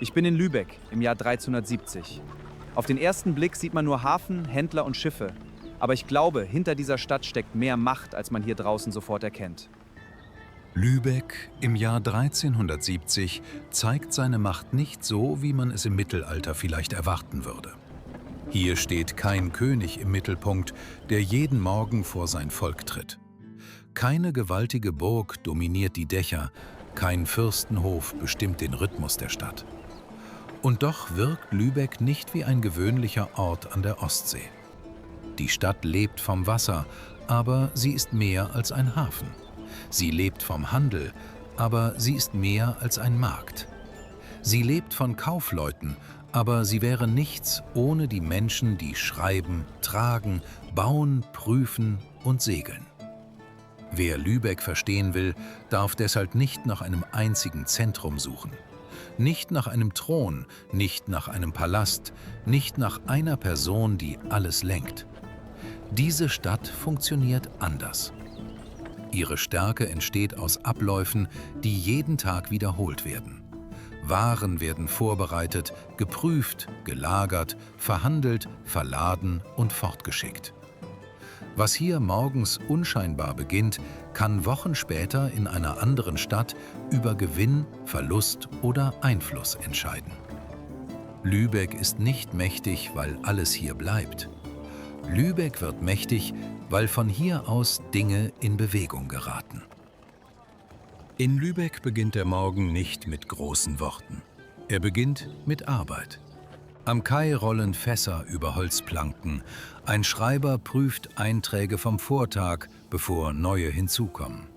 Ich bin in Lübeck im Jahr 1370. Auf den ersten Blick sieht man nur Hafen, Händler und Schiffe. Aber ich glaube, hinter dieser Stadt steckt mehr Macht, als man hier draußen sofort erkennt. Lübeck im Jahr 1370 zeigt seine Macht nicht so, wie man es im Mittelalter vielleicht erwarten würde. Hier steht kein König im Mittelpunkt, der jeden Morgen vor sein Volk tritt. Keine gewaltige Burg dominiert die Dächer, kein Fürstenhof bestimmt den Rhythmus der Stadt. Und doch wirkt Lübeck nicht wie ein gewöhnlicher Ort an der Ostsee. Die Stadt lebt vom Wasser, aber sie ist mehr als ein Hafen. Sie lebt vom Handel, aber sie ist mehr als ein Markt. Sie lebt von Kaufleuten, aber sie wäre nichts ohne die Menschen, die schreiben, tragen, bauen, prüfen und segeln. Wer Lübeck verstehen will, darf deshalb nicht nach einem einzigen Zentrum suchen. Nicht nach einem Thron, nicht nach einem Palast, nicht nach einer Person, die alles lenkt. Diese Stadt funktioniert anders. Ihre Stärke entsteht aus Abläufen, die jeden Tag wiederholt werden. Waren werden vorbereitet, geprüft, gelagert, verhandelt, verladen und fortgeschickt. Was hier morgens unscheinbar beginnt, kann Wochen später in einer anderen Stadt über Gewinn, Verlust oder Einfluss entscheiden. Lübeck ist nicht mächtig, weil alles hier bleibt. Lübeck wird mächtig, weil von hier aus Dinge in Bewegung geraten. In Lübeck beginnt der Morgen nicht mit großen Worten. Er beginnt mit Arbeit. Am Kai rollen Fässer über Holzplanken. Ein Schreiber prüft Einträge vom Vortag, bevor neue hinzukommen.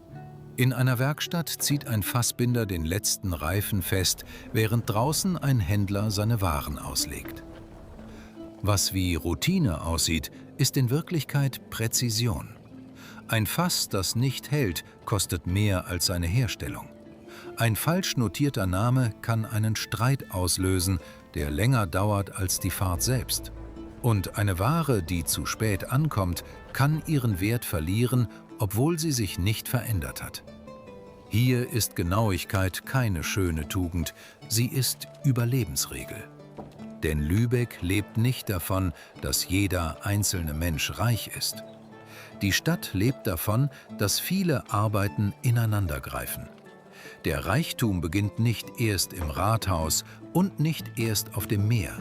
In einer Werkstatt zieht ein Fassbinder den letzten Reifen fest, während draußen ein Händler seine Waren auslegt. Was wie Routine aussieht, ist in Wirklichkeit Präzision. Ein Fass, das nicht hält, kostet mehr als seine Herstellung. Ein falsch notierter Name kann einen Streit auslösen, der länger dauert als die Fahrt selbst. Und eine Ware, die zu spät ankommt, kann ihren Wert verlieren, obwohl sie sich nicht verändert hat. Hier ist Genauigkeit keine schöne Tugend, sie ist Überlebensregel. Denn Lübeck lebt nicht davon, dass jeder einzelne Mensch reich ist. Die Stadt lebt davon, dass viele Arbeiten ineinandergreifen. Der Reichtum beginnt nicht erst im Rathaus und nicht erst auf dem Meer.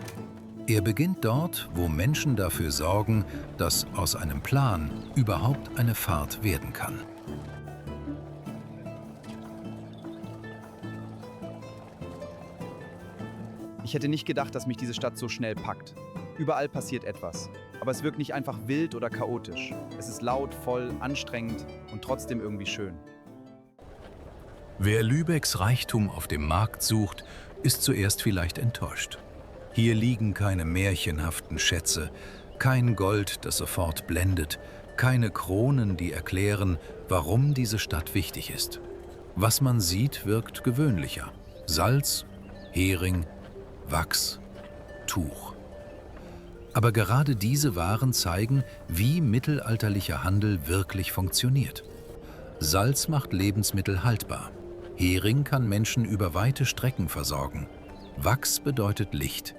Er beginnt dort, wo Menschen dafür sorgen, dass aus einem Plan überhaupt eine Fahrt werden kann. Ich hätte nicht gedacht, dass mich diese Stadt so schnell packt. Überall passiert etwas. Aber es wirkt nicht einfach wild oder chaotisch. Es ist laut, voll, anstrengend und trotzdem irgendwie schön. Wer Lübecks Reichtum auf dem Markt sucht, ist zuerst vielleicht enttäuscht. Hier liegen keine märchenhaften Schätze, kein Gold, das sofort blendet, keine Kronen, die erklären, warum diese Stadt wichtig ist. Was man sieht, wirkt gewöhnlicher. Salz, Hering, Wachs, Tuch. Aber gerade diese Waren zeigen, wie mittelalterlicher Handel wirklich funktioniert. Salz macht Lebensmittel haltbar. Hering kann Menschen über weite Strecken versorgen. Wachs bedeutet Licht.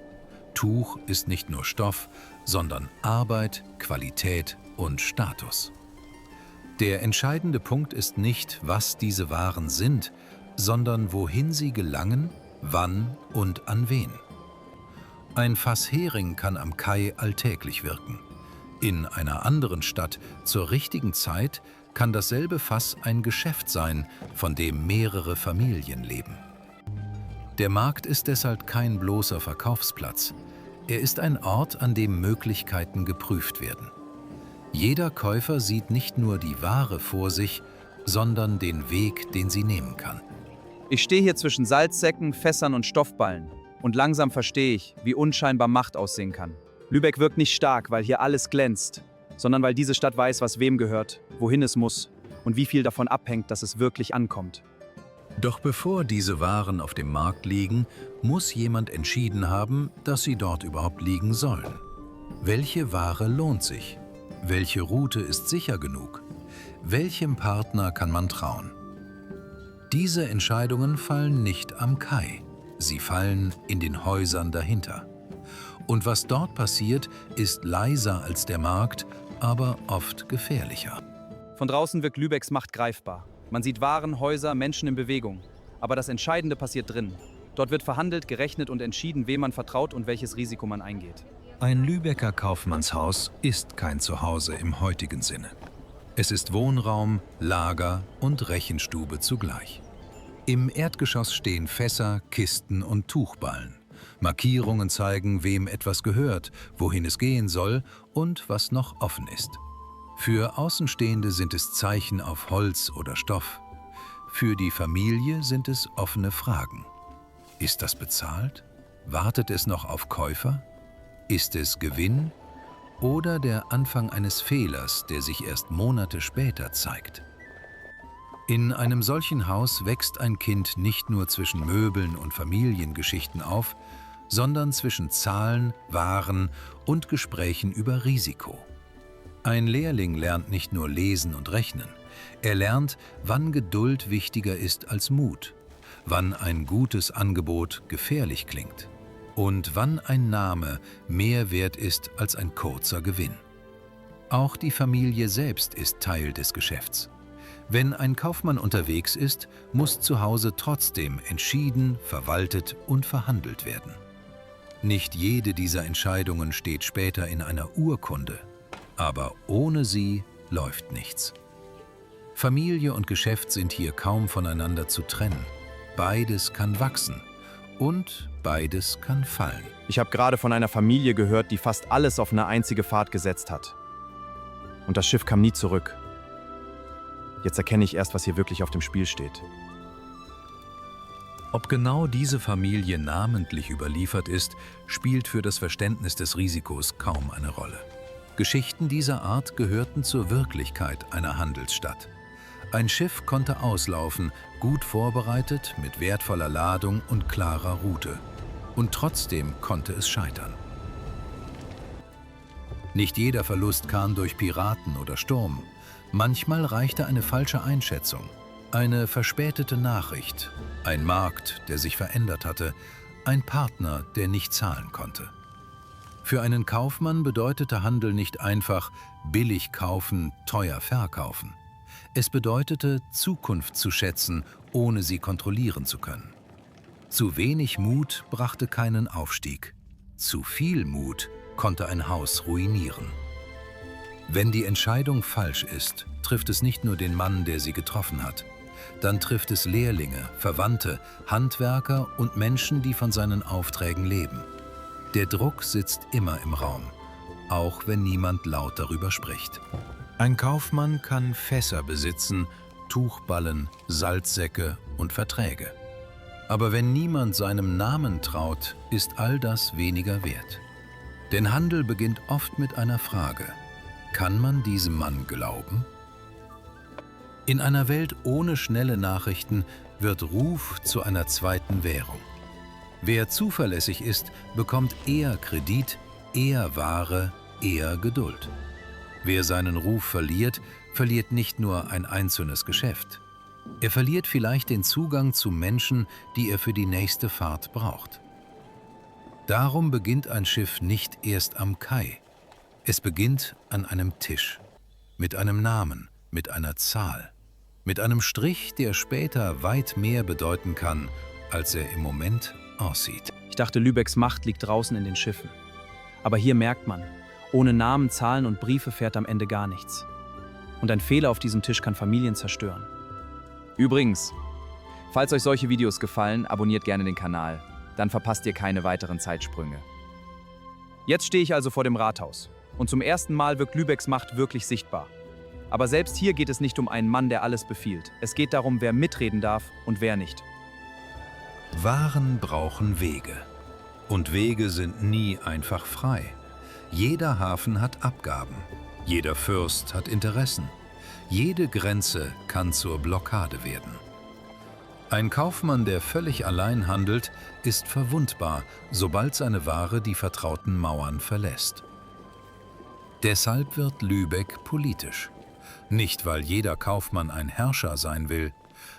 Tuch ist nicht nur Stoff, sondern Arbeit, Qualität und Status. Der entscheidende Punkt ist nicht, was diese Waren sind, sondern wohin sie gelangen, wann und an wen. Ein Fass Hering kann am Kai alltäglich wirken. In einer anderen Stadt zur richtigen Zeit kann dasselbe Fass ein Geschäft sein, von dem mehrere Familien leben. Der Markt ist deshalb kein bloßer Verkaufsplatz. Er ist ein Ort, an dem Möglichkeiten geprüft werden. Jeder Käufer sieht nicht nur die Ware vor sich, sondern den Weg, den sie nehmen kann. Ich stehe hier zwischen Salzsäcken, Fässern und Stoffballen. Und langsam verstehe ich, wie unscheinbar Macht aussehen kann. Lübeck wirkt nicht stark, weil hier alles glänzt, sondern weil diese Stadt weiß, was wem gehört, wohin es muss und wie viel davon abhängt, dass es wirklich ankommt. Doch bevor diese Waren auf dem Markt liegen, muss jemand entschieden haben, dass sie dort überhaupt liegen sollen. Welche Ware lohnt sich? Welche Route ist sicher genug? Welchem Partner kann man trauen? Diese Entscheidungen fallen nicht am Kai. sie fallen in den Häusern dahinter. Und was dort passiert, ist leiser als der Markt, aber oft gefährlicher. Von draußen wirkt Lübecks Macht greifbar. Man sieht Waren, Häuser, Menschen in Bewegung. Aber das Entscheidende passiert drin. Dort wird verhandelt, gerechnet und entschieden, wem man vertraut und welches Risiko man eingeht. Ein Lübecker Kaufmannshaus ist kein Zuhause im heutigen Sinne. Es ist Wohnraum, Lager und Rechenstube zugleich. Im Erdgeschoss stehen Fässer, Kisten und Tuchballen. Markierungen zeigen, wem etwas gehört, wohin es gehen soll und was noch offen ist. Für Außenstehende sind es Zeichen auf Holz oder Stoff. Für die Familie sind es offene Fragen. Ist das bezahlt? Wartet es noch auf Käufer? Ist es Gewinn oder der Anfang eines Fehlers, der sich erst Monate später zeigt? In einem solchen Haus wächst ein Kind nicht nur zwischen Möbeln und Familiengeschichten auf, sondern zwischen Zahlen, Waren und Gesprächen über Risiko. Ein Lehrling lernt nicht nur lesen und rechnen. Er lernt, wann Geduld wichtiger ist als Mut, wann ein gutes Angebot gefährlich klingt und wann ein Name mehr wert ist als ein kurzer Gewinn. Auch die Familie selbst ist Teil des Geschäfts. Wenn ein Kaufmann unterwegs ist, muss zu Hause trotzdem entschieden, verwaltet und verhandelt werden. Nicht jede dieser Entscheidungen steht später in einer Urkunde, aber ohne sie läuft nichts. Familie und Geschäft sind hier kaum voneinander zu trennen. Beides kann wachsen und beides kann fallen. Ich habe gerade von einer Familie gehört, die fast alles auf eine einzige Fahrt gesetzt hat. Und das Schiff kam nie zurück. Jetzt erkenne ich erst, was hier wirklich auf dem Spiel steht. Ob genau diese Familie namentlich überliefert ist, spielt für das Verständnis des Risikos kaum eine Rolle. Geschichten dieser Art gehörten zur Wirklichkeit einer Handelsstadt. Ein Schiff konnte auslaufen, gut vorbereitet, mit wertvoller Ladung und klarer Route. Und trotzdem konnte es scheitern. Nicht jeder Verlust kam durch Piraten oder Sturm. Manchmal reichte eine falsche Einschätzung, eine verspätete Nachricht, ein Markt, der sich verändert hatte, ein Partner, der nicht zahlen konnte. Für einen Kaufmann bedeutete Handel nicht einfach billig kaufen, teuer verkaufen. Es bedeutete, Zukunft zu schätzen, ohne sie kontrollieren zu können. Zu wenig Mut brachte keinen Aufstieg. Zu viel Mut konnte ein Haus ruinieren. Wenn die Entscheidung falsch ist, trifft es nicht nur den Mann, der sie getroffen hat. Dann trifft es Lehrlinge, Verwandte, Handwerker und Menschen, die von seinen Aufträgen leben. Der Druck sitzt immer im Raum, auch wenn niemand laut darüber spricht. Ein Kaufmann kann Fässer besitzen, Tuchballen, Salzsäcke und Verträge. Aber wenn niemand seinem Namen traut, ist all das weniger wert. Denn Handel beginnt oft mit einer Frage: Kann man diesem Mann glauben? In einer Welt ohne schnelle Nachrichten wird Ruf zu einer zweiten Währung. Wer zuverlässig ist, bekommt eher Kredit, eher Ware, eher Geduld. Wer seinen Ruf verliert, verliert nicht nur ein einzelnes Geschäft. Er verliert vielleicht den Zugang zu Menschen, die er für die nächste Fahrt braucht. Darum beginnt ein Schiff nicht erst am Kai. Es beginnt an einem Tisch, mit einem Namen, mit einer Zahl, mit einem Strich, der später weit mehr bedeuten kann, als er im Moment aussieht. Ich dachte, Lübecks Macht liegt draußen in den Schiffen. Aber hier merkt man, ohne Namen, Zahlen und Briefe fährt am Ende gar nichts. Und ein Fehler auf diesem Tisch kann Familien zerstören. Übrigens, falls euch solche Videos gefallen, abonniert gerne den Kanal. Dann verpasst ihr keine weiteren Zeitsprünge. Jetzt stehe ich also vor dem Rathaus. Und zum ersten Mal wirkt Lübecks Macht wirklich sichtbar. Aber selbst hier geht es nicht um einen Mann, der alles befiehlt. Es geht darum, wer mitreden darf und wer nicht. Waren brauchen Wege. Und Wege sind nie einfach frei. Jeder Hafen hat Abgaben. Jeder Fürst hat Interessen. Jede Grenze kann zur Blockade werden. Ein Kaufmann, der völlig allein handelt, ist verwundbar, sobald seine Ware die vertrauten Mauern verlässt. Deshalb wird Lübeck politisch. Nicht, weil jeder Kaufmann ein Herrscher sein will,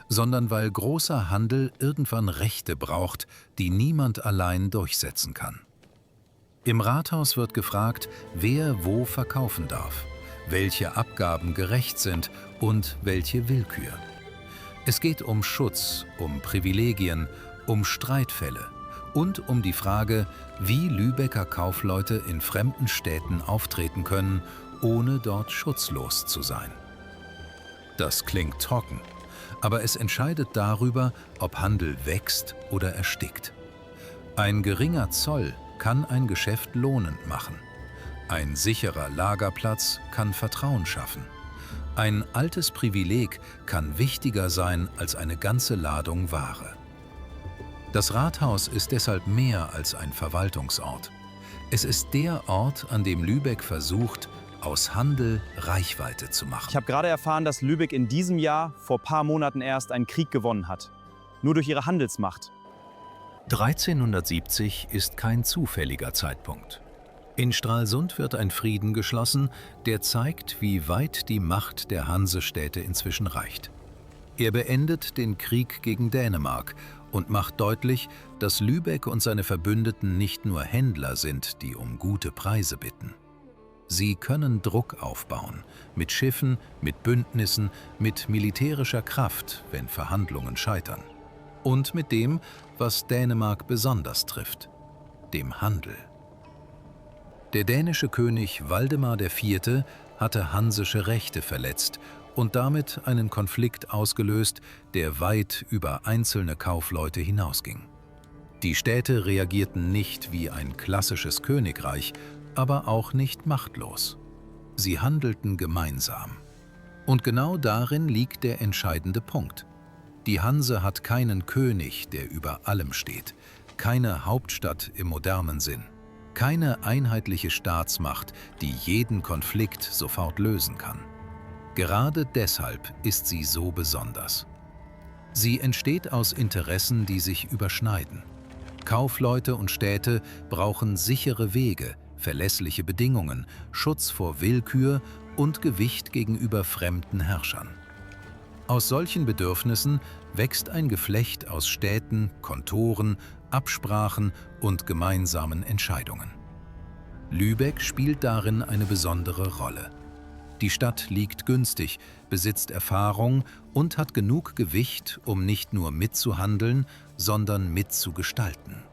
sondern weil großer Handel irgendwann Rechte braucht, die niemand allein durchsetzen kann. Im Rathaus wird gefragt, wer wo verkaufen darf, welche Abgaben gerecht sind und welche Willkür. Es geht um Schutz, um Privilegien, um Streitfälle und um die Frage, wie Lübecker Kaufleute in fremden Städten auftreten können, ohne dort schutzlos zu sein. Das klingt trocken, aber es entscheidet darüber, ob Handel wächst oder erstickt. Ein geringer Zoll kann ein Geschäft lohnend machen. Ein sicherer Lagerplatz kann Vertrauen schaffen. Ein altes Privileg kann wichtiger sein als eine ganze Ladung Ware. Das Rathaus ist deshalb mehr als ein Verwaltungsort. Es ist der Ort, an dem Lübeck versucht, aus Handel Reichweite zu machen. Ich habe gerade erfahren, dass Lübeck in diesem Jahr vor paar Monaten erst einen Krieg gewonnen hat. Nur durch ihre Handelsmacht. 1370 ist kein zufälliger Zeitpunkt. In Stralsund wird ein Frieden geschlossen, der zeigt, wie weit die Macht der Hansestädte inzwischen reicht. Er beendet den Krieg gegen Dänemark und macht deutlich, dass Lübeck und seine Verbündeten nicht nur Händler sind, die um gute Preise bitten. Sie können Druck aufbauen, mit Schiffen, mit Bündnissen, mit militärischer Kraft, wenn Verhandlungen scheitern. Und mit dem, was Dänemark besonders trifft, dem Handel. Der dänische König Waldemar IV. Hatte hansische Rechte verletzt und damit einen Konflikt ausgelöst, der weit über einzelne Kaufleute hinausging. Die Städte reagierten nicht wie ein klassisches Königreich, aber auch nicht machtlos. Sie handelten gemeinsam. Und genau darin liegt der entscheidende Punkt. Die Hanse hat keinen König, der über allem steht, keine Hauptstadt im modernen Sinn, keine einheitliche Staatsmacht, die jeden Konflikt sofort lösen kann. Gerade deshalb ist sie so besonders. Sie entsteht aus Interessen, die sich überschneiden. Kaufleute und Städte brauchen sichere Wege, verlässliche Bedingungen, Schutz vor Willkür und Gewicht gegenüber fremden Herrschern. Aus solchen Bedürfnissen wächst ein Geflecht aus Städten, Kontoren, Absprachen und gemeinsamen Entscheidungen. Lübeck spielt darin eine besondere Rolle. Die Stadt liegt günstig, besitzt Erfahrung und hat genug Gewicht, um nicht nur mitzuhandeln, sondern mitzugestalten.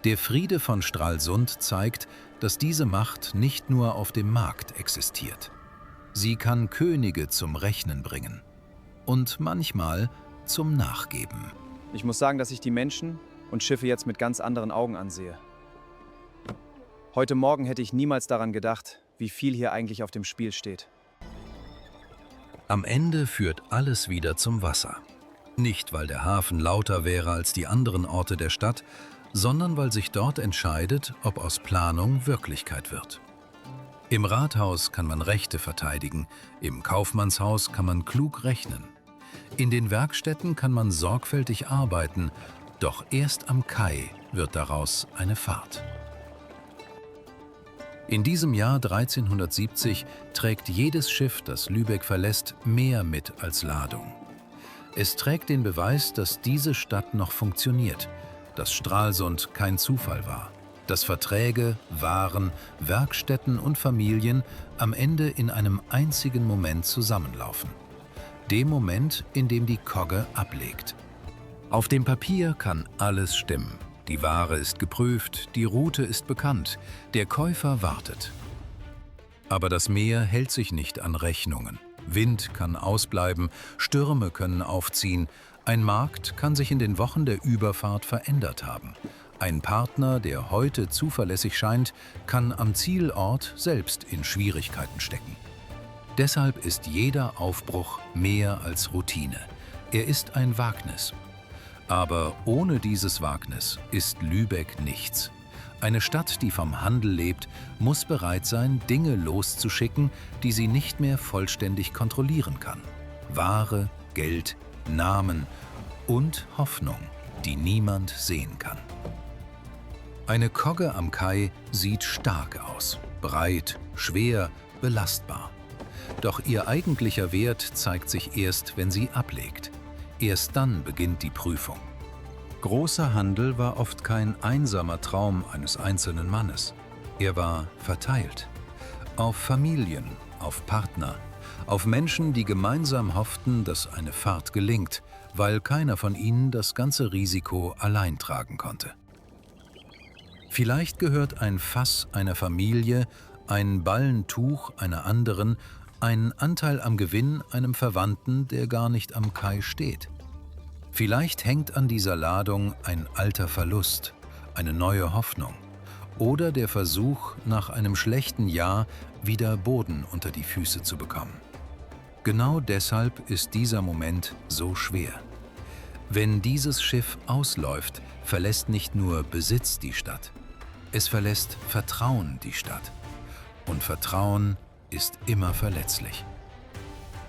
Der Friede von Stralsund zeigt, dass diese Macht nicht nur auf dem Markt existiert. Sie kann Könige zum Rechnen bringen und manchmal zum Nachgeben. Ich muss sagen, dass ich die Menschen und Schiffe jetzt mit ganz anderen Augen ansehe. Heute Morgen hätte ich niemals daran gedacht, wie viel hier eigentlich auf dem Spiel steht. Am Ende führt alles wieder zum Wasser. Nicht, weil der Hafen lauter wäre als die anderen Orte der Stadt, sondern weil sich dort entscheidet, ob aus Planung Wirklichkeit wird. Im Rathaus kann man Rechte verteidigen, im Kaufmannshaus kann man klug rechnen. In den Werkstätten kann man sorgfältig arbeiten, doch erst am Kai wird daraus eine Fahrt. In diesem Jahr 1370 trägt jedes Schiff, das Lübeck verlässt, mehr mit als Ladung. Es trägt den Beweis, dass diese Stadt noch funktioniert, dass Stralsund kein Zufall war, dass Verträge, Waren, Werkstätten und Familien am Ende in einem einzigen Moment zusammenlaufen. Dem Moment, in dem die Kogge ablegt. Auf dem Papier kann alles stimmen. Die Ware ist geprüft, die Route ist bekannt, der Käufer wartet. Aber das Meer hält sich nicht an Rechnungen. Wind kann ausbleiben, Stürme können aufziehen, ein Markt kann sich in den Wochen der Überfahrt verändert haben. Ein Partner, der heute zuverlässig scheint, kann am Zielort selbst in Schwierigkeiten stecken. Deshalb ist jeder Aufbruch mehr als Routine. Er ist ein Wagnis. Aber ohne dieses Wagnis ist Lübeck nichts. Eine Stadt, die vom Handel lebt, muss bereit sein, Dinge loszuschicken, die sie nicht mehr vollständig kontrollieren kann. Ware, Geld, Namen und Hoffnung, die niemand sehen kann. Eine Kogge am Kai sieht stark aus, breit, schwer, belastbar. Doch ihr eigentlicher Wert zeigt sich erst, wenn sie ablegt. Erst dann beginnt die Prüfung. Großer Handel war oft kein einsamer Traum eines einzelnen Mannes. Er war verteilt. Auf Familien, auf Partner, auf Menschen, die gemeinsam hofften, dass eine Fahrt gelingt, weil keiner von ihnen das ganze Risiko allein tragen konnte. Vielleicht gehört ein Fass einer Familie, ein Ballentuch einer anderen, ein Anteil am Gewinn einem Verwandten, der gar nicht am Kai steht. Vielleicht hängt an dieser Ladung ein alter Verlust, eine neue Hoffnung oder der Versuch, nach einem schlechten Jahr wieder Boden unter die Füße zu bekommen. Genau deshalb ist dieser Moment so schwer. Wenn dieses Schiff ausläuft, verlässt nicht nur Besitz die Stadt, es verlässt Vertrauen die Stadt. Und Vertrauen ist immer verletzlich.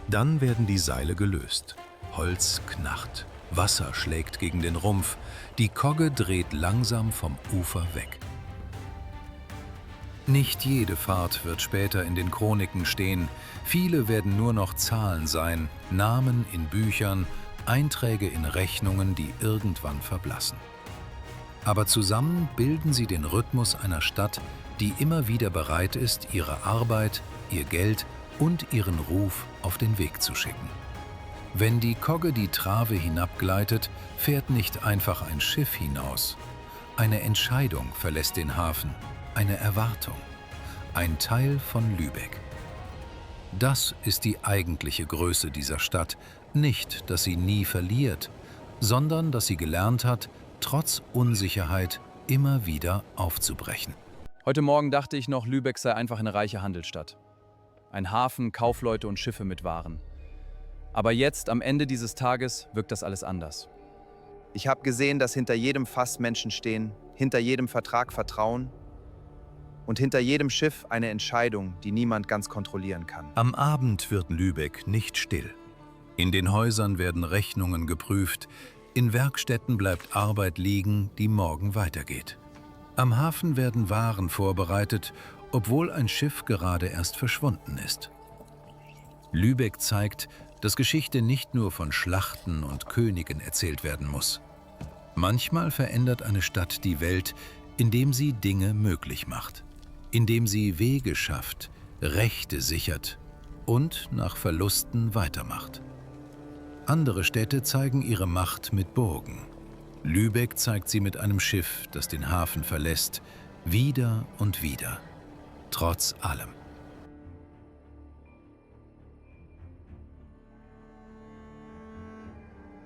Dann werden die Seile gelöst. Holz knarrt, Wasser schlägt gegen den Rumpf, die Kogge dreht langsam vom Ufer weg. Nicht jede Fahrt wird später in den Chroniken stehen. Viele werden nur noch Zahlen sein, Namen in Büchern, Einträge in Rechnungen, die irgendwann verblassen. Aber zusammen bilden sie den Rhythmus einer Stadt, die immer wieder bereit ist, ihre Arbeit, ihr Geld und ihren Ruf auf den Weg zu schicken. Wenn die Kogge die Trave hinabgleitet, fährt nicht einfach ein Schiff hinaus. Eine Entscheidung verlässt den Hafen, eine Erwartung, ein Teil von Lübeck. Das ist die eigentliche Größe dieser Stadt, nicht, dass sie nie verliert, sondern dass sie gelernt hat, trotz Unsicherheit immer wieder aufzubrechen. Heute Morgen dachte ich noch, Lübeck sei einfach eine reiche Handelsstadt. Ein Hafen, Kaufleute und Schiffe mit Waren. Aber jetzt, am Ende dieses Tages, wirkt das alles anders. Ich habe gesehen, dass hinter jedem Fass Menschen stehen, hinter jedem Vertrag Vertrauen und hinter jedem Schiff eine Entscheidung, die niemand ganz kontrollieren kann. Am Abend wird Lübeck nicht still. In den Häusern werden Rechnungen geprüft, in Werkstätten bleibt Arbeit liegen, die morgen weitergeht. Am Hafen werden Waren vorbereitet, obwohl ein Schiff gerade erst verschwunden ist. Lübeck zeigt, dass Geschichte nicht nur von Schlachten und Königen erzählt werden muss. Manchmal verändert eine Stadt die Welt, indem sie Dinge möglich macht, indem sie Wege schafft, Rechte sichert und nach Verlusten weitermacht. Andere Städte zeigen ihre Macht mit Burgen. Lübeck zeigt sie mit einem Schiff, das den Hafen verlässt, wieder und wieder, trotz allem.